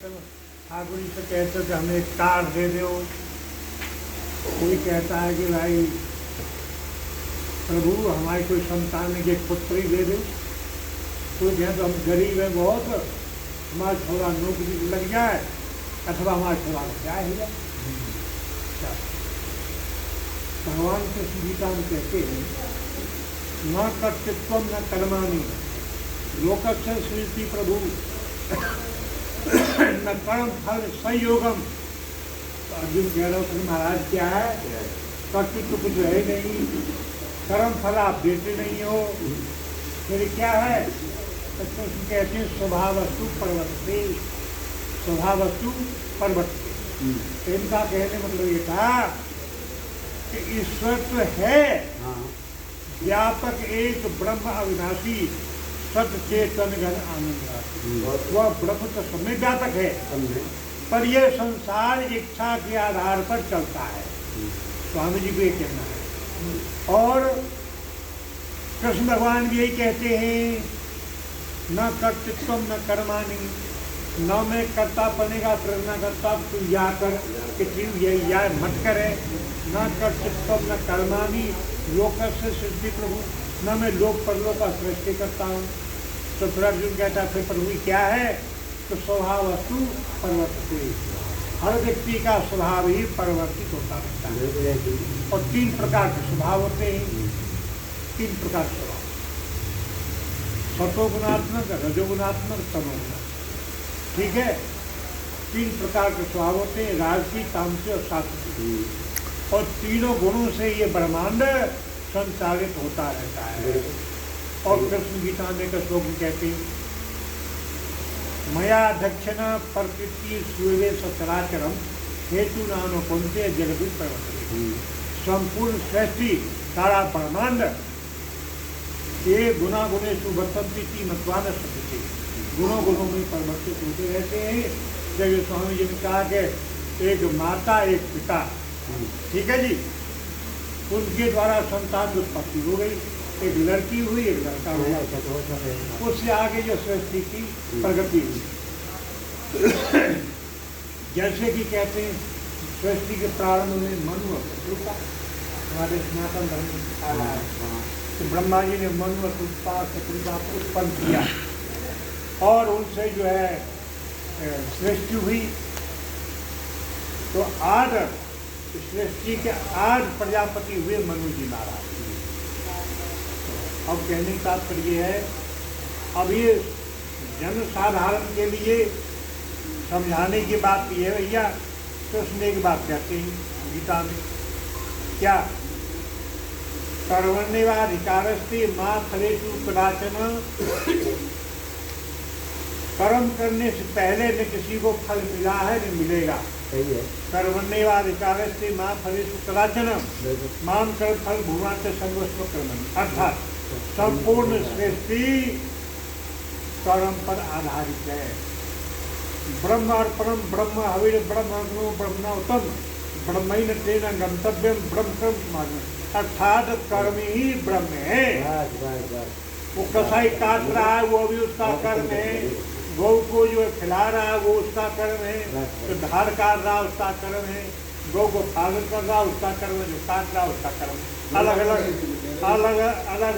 ठाकुर जी से कहते कि हमें एक कार दे दो। कोई कहता है कि भाई प्रभु हमारी कोई संतान है कि एक पुत्री दे दो। कोई कहते तो हम गरीब हैं बहुत, हमारा थोड़ा नौकरी लग जाए अथवा हमारा थोड़ा क्या ही जाए। भगवान कृष्ण गीता में कहते हैं न कर्तृत्व न कर्माणि लोकस्य सृजति प्रभु न कर्म फल संयोगम। तो अर्जुन कह रहा हूँ महाराज क्या है, कर्तृत्व कुछ है नहीं, कर्म फल आप देते नहीं हो, फिर क्या है। तो कहते हैं स्वभावस्तु परवर्ते, स्वभावस्तु परवर्ते। इनका कहने मतलब ये था कि ईश्वर तो है व्यापक एक ब्रह्म अविनाशी सत्य चेतन घन आनंद, वह ब्रह्म तो समय व्यापक है, पर यह संसार इच्छा के आधार पर चलता है। स्वामी जी को ये कहना है। और कृष्ण भगवान भी यही कहते हैं न कर्तृत्व न कर्माणि, न मैं करता बनेगा प्रेरणा करता तू या कर कि या मत करे। न कर्तृत्व न कर्माणि लोकस्य सृष्टि प्रभु, न मैं लोक परलोक का सृष्टि करता हूँ। तो फिर अर्जुन कहता है फिर प्रभु क्या है, तो स्वभावस्तु परिवर्तित, हर व्यक्ति का स्वभाव ही परिवर्तित होता रहता है। और तीन प्रकार के स्वभाव होते हैं, तीन प्रकार के स्वभाव, सतोगुणात्मक, रजोगुणात्मक, तमोगुणात्मक। ठीक है, तीन प्रकार के स्वभाव होते हैं, राजसी, तामसी और सात्विक। और तीनों गुणों से ये ब्रह्मांड संचालित होता रहता है। और कृष्ण गीता में का श्लोक कहते हैं मया दक्षिण प्रकृति सूर्य सचराचरम हेतु नानो पुंसे जगदुत प्रवर्तते। संपूर्ण सृष्टि सारा ब्रह्मांड ये गुना गुणेषु वर्तन्ति इति मत्वा न शक्यते, गुणों गुणों में परिवर्तित होते रहते हैं। जब स्वामी जी ने कहा कि एक माता एक पिता, ठीक है जी, उनके द्वारा संतान की उत्पत्ति हो गई, एक लड़की हुई एक लड़का हुआ, उससे आगे जो सृष्टि की प्रगति हुई। जैसे कि कहते हैं सृष्टि के प्रारंभ में मनु और शत्रुपा, हमारे सनातन धर्म में आया है तो ब्रह्मा जी ने मनु और शत्रुपा को उत्पन्न किया और उनसे जो है सृष्टि हुई। तो आज सृष्टि के 8 प्रजापति हुए मनु जी महाराज। अब कहने का तात्पर्य है, अब ये जन साधारण के लिए समझाने की बात ये है भैया, कृष्ण एक बात कहते हैं गीता में क्या, कर्मण्येवाधिकारस्ते मा फलेषु कदाचन। कर्म करने से पहले न किसी को फल मिला है न मिलेगा। कर्मण्येवाधिकारस्ते मा फलेषु कदाचन माम कर्म फल भुवान से संगोष्ठ कर्म। अर्थात संपूर्ण सृष्टि कर्म पर आधारित है। ब्रह्म अर्पणम ब्रह्म हविर ब्रह्म ब्रह्मोत्तम ब्रह्मैन तेन गंतव्यम ब्रह्म कर्म समागम। अर्थात कर्म ही ब्रह्म है। वो कसाई काट रहा है वो भी उसका कर्म है, गौ को जो खिला रहा है वो उसका कर्म है, जो धार काट रहा है उसका कर्म है, गौ को पालन कर रहा है उसका कर्म है, जो काट रहा है उसका कर्म है। अलग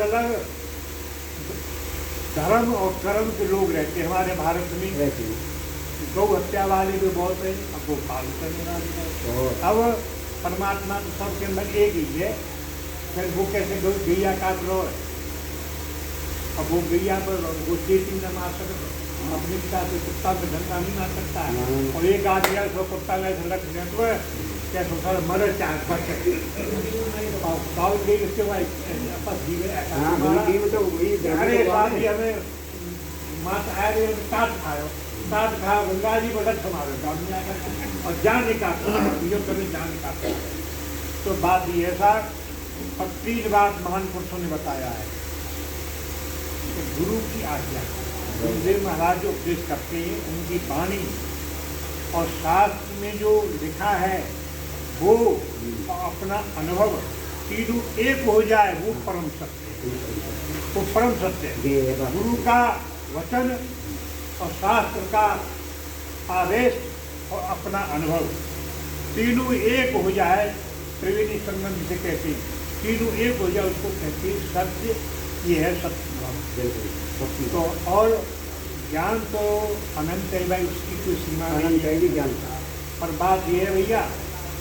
अलग धर्म और कर्म के लोग रहते हैं हमारे भारत में। गौ हत्या वाले भी बहुत है, अब गौ पालन करने वाले हैं। अब परमात्मा तो सबके अंदर एक ही है, फिर वो कैसे गैया काट रहा है। अब वो गैया पर वो चेती न मार सकते, अपने पिता से कुत्ता पे धंधा नहीं मार सकता है। और एक आदमी सो कुत्ता का झलक तो क्या सोचा मदर चार पर गई उसके बाद हमें माता आए काट खाओ, काट खाओ गंगा जी बगत हमारे और जान निकाल करने जान निकाल। तो बात ये ऐसा, और 3 बात महान पुरुषों ने बताया है। तो गुरु की आज्ञा, गुरुदेव महाराज जो उपदेश करते हैं उनकी वाणी और शास्त्र में जो लिखा है वो अपना अनुभव तीनों एक हो जाए, वो परम सत्य, वो परम सत्य। गुरु का वचन और शास्त्र का आवेश और अपना अनुभव, तीनों एक हो जाए, त्रिवेणी संगम जिसे कहते हैं, तीनों एक हो जाए उसको कहते हैं सत्य। ये है सत्य। तो और ज्ञान तो अनंत है भाई, उसकी कोई सीमा नहीं है ज्ञान का। पर बात ये है भैया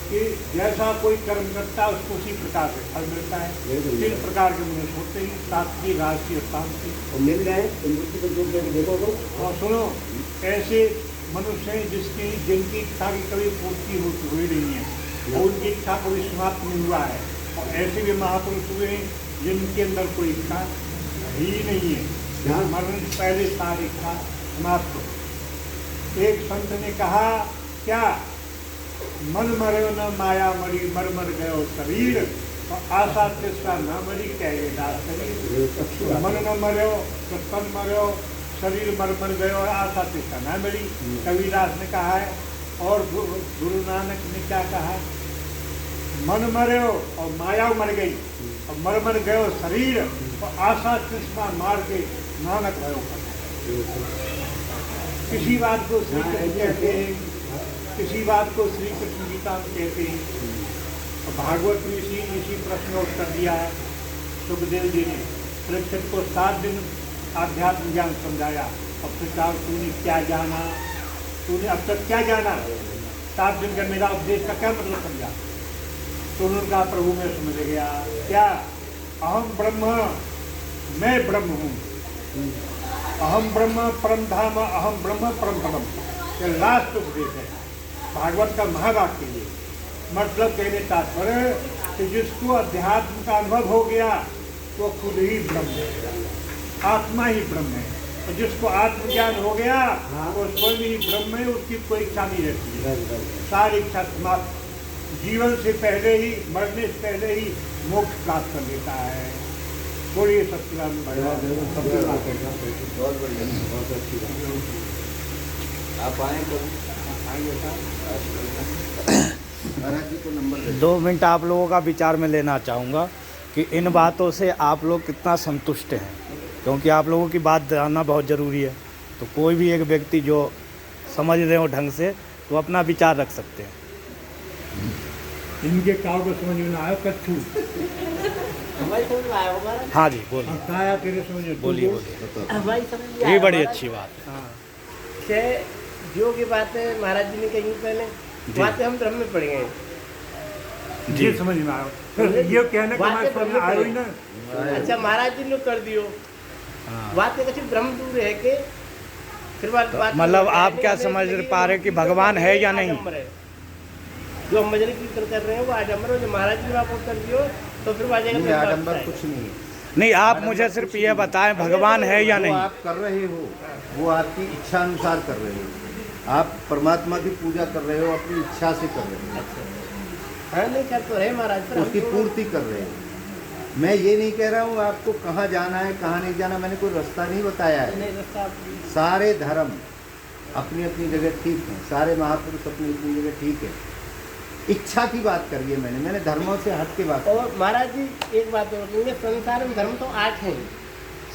कि जैसा कोई कर्म करता है उसको उसी प्रकार से फल मिलता है। 3 प्रकार के मनुष्य होते हैं, सात्विक, राजसी और तामसिक। मिल रहे हैं देखो तो। और सुनो, ऐसे मनुष्य हैं जिनकी इच्छा की कभी पूर्ति हुई नहीं है और उनकी इच्छा कभी समाप्त नहीं हुआ है। और ऐसे भी महापुरुष हुए हैं जिनके अंदर कोई इच्छा ही नहीं है, मरण से पहले सारी इच्छा समाप्त हो। एक संत ने कहा क्या, मन मरो न माया मरी, मर मर गयो शरीर, और आशा तृष्णा न मरी, कहे दास शरीर। मन न मरो तो तन मरो, शरीर मर मर गयो, आशा तृष्णा न मरी, कबीरदास ने कहा है। और गुरु नानक ने क्या कहा, मन मरो और माया मर गई, और मर मर गयो शरीर, और आशा तृष्णा मार के नानक भयो। किसी बात को श्री कृष्ण कहते हैं, किसी बात को श्री कृष्ण गीता में कहते हैं। और भागवत में इसी प्रश्न का उत्तर दिया है सुखदेव जी ने। परीक्षित को 7 दिन आध्यात्म ज्ञान समझाया, अब प्रचार तूने क्या जाना, तूने अब तक क्या जाना, 7 दिन का मेरा उपदेश का क्या मतलब समझा। तो उन्होंने कहा प्रभु मैं समझ गया, क्या, अहम ब्रह्म, मैं ब्रह्म हूँ, अहम ब्रह्म परम धाम, अहम ब्रह्म परम पदम। ये लास्ट उपदेश है भागवत का महावाक्य। ये मतलब कहने तात्पर्य कि जिसको अध्यात्म का अनुभव हो गया वो खुद ही ब्रह्म है, आत्मा ही ब्रह्म है। और जिसको आत्मज्ञान हो गया वो स्वयं ही ब्रह्म है, उसकी कोई इच्छा नहीं रहती है, सारी इच्छा समाप्त। जीवन से पहले ही, मरने से पहले ही मोक्ष प्राप्त कर लेता है। बोलिए सत्यनारायण। बहुत बढ़िया, बहुत अच्छी बात। आप आए कभी? महाराज जी को नंबर 2 मिनट आप लोगों का विचार में लेना चाहूँगा कि इन बातों से आप लोग कितना संतुष्ट हैं, क्योंकि आप लोगों की बात जानना बहुत ज़रूरी है। तो कोई भी एक व्यक्ति जो समझ रहे हो ढंग से तो अपना विचार रख सकते हैं। इनके काव को समझ में ना आया कच्छू। हाँ जी बोलिए। काया तेरे समझ में, बोलिए बोलिए, ये बड़ी अच्छी बात है। हाँ, जो की बातें महाराज जी ने कही पहले, बातें हम ब्रह्म में पड़ गए जी, ये समझ में आया। फिर ये कहना कि हमारे समझ में आयो ही ना। अच्छा महाराज जी ने कर दियो, बातें कभी ब्रह्म दूर है के फिर बात मतलब आप क्या समझ पा रहे कि भगवान है या नहीं? जो हम भजन कीर्तन कर रहे हैं वो आडम्बर, जो महाराज जी ने आपको कर दियो तो फिर बाजेगा। आडम्बर कुछ नहीं है। नहीं, आप मुझे सिर्फ ये बताएं भगवान है या नहीं। आप कर रहे हो वो आपकी इच्छा अनुसार कर रहे हो, आप परमात्मा की पूजा कर रहे हो, अपनी इच्छा से कर रहे हो। हाँ नहीं कर तो है महाराज, पर उसकी पूर्ति कर रहे हो। मैं ये नहीं कह रहा हूँ आपको कहाँ जाना है कहाँ नहीं जाना, मैंने कोई रास्ता नहीं बताया है। सारे धर्म अपनी अपनी जगह ठीक है, सारे महापुरुष अपनी अपनी जगह ठीक है। इच्छा की बात करिए, मैंने धर्मों से हट के बात। और महाराज जी एक बात और कहेंगे, संसार में धर्म तो 8 हैं,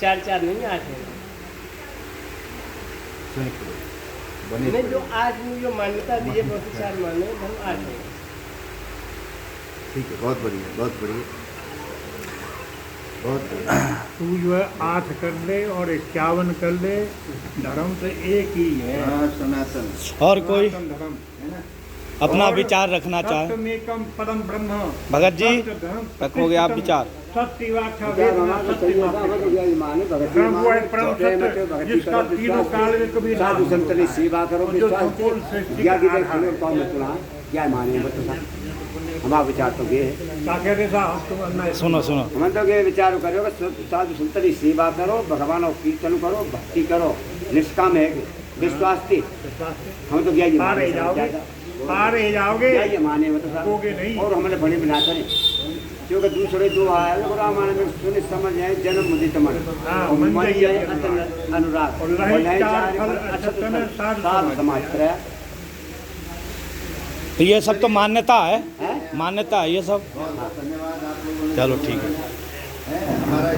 4 नहीं 8 हैं। नहीं, जो आज जो मान्यता दी है बहुत 4 माने, धर्म 8 हैं। ठीक है, बहुत बढ़िया, बहुत बढ़िया, बहुत बढ़िया। तू जो है 8 कर ले और 51 कर ले, धर्म तो एक ही है। हाँ, सनातन। और कोई धर्म है ना? अपना विचार रखना चाहे? सत्यमेकम परम ब्रह्म। भगत जी रखोगे आप विचार? सत्य व्याख्या वेद में सत्य धर्म वो है परम सत्य, जिसका तीनों काल में कभी साधु संत ने सेवा करो, जो संपूर्ण सृष्टि क्या का आधार है। क्या माने हमारा विचार तो ये है। क्या कहते साहब? सुनो सुनो, हम तो ये विचार करो साधु संत की सेवा करो, भगवान को कीर्तन करो, भक्ति करो, निष्काम है विश्वास थी। हम तो क्या पार ही जाओगे, पार ही जाओगे, ये माने मतलब नहीं। और हमारे बड़े बनाते हैं क्योंकि दूसरे दो आए रामायण में सुने समझ जाए जन्म मुझे तमन अनुराग समाज। तो ये सब तो मान्यता है, मान्यता है ये सब। धन्यवाद आप लोगों ने। चलो ठीक है। हमारा